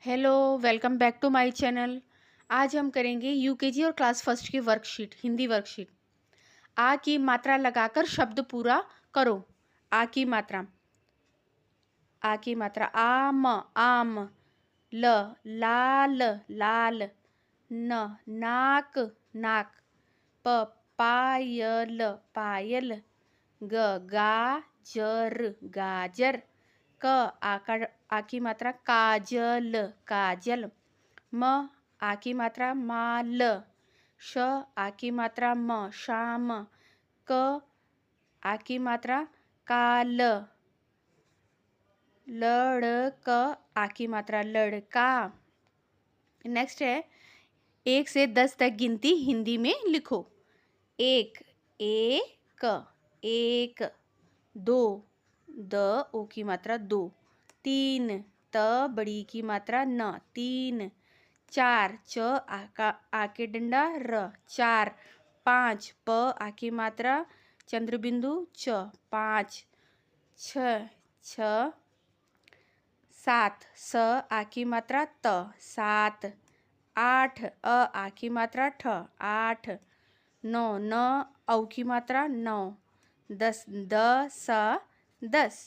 Hello, welcome back to my channel. आज हम करेंगे यूकेजी और क्लास फर्स्ट की वर्कशीट, हिंदी वर्कशीट। आ की मात्रा लगाकर शब्द पूरा करो। आ की मात्रा, आ की मात्रा आम, आम। ल, लाल, लाल। न, नाक, नाक। प, पायल, पायल। ग, गाजर, गाजर। क, आ की मात्रा काजल, काजल। म, आ की मात्रा माल। श, आ की मात्रा म, शाम। क, आ की मात्रा काल। लड़क, आ की मात्रा लड़का। नेक्स्ट है 1 से 10 तक गिनती हिंदी में लिखो। 1, एक, एक। 2, द, ओ की मात्रा दो। 3, त, बड़ी की मात्रा न, तीन। 4, च, आ के डंडा र, चार। 5, प, आ की मात्रा चंद्रबिंदु च, पाँच। 6, छ। 7, स, आ की मात्रा त, सात। 8, आ की मात्रा ठ, आठ। 9, न, औ की मात्रा नौ। 10, द, स, 10।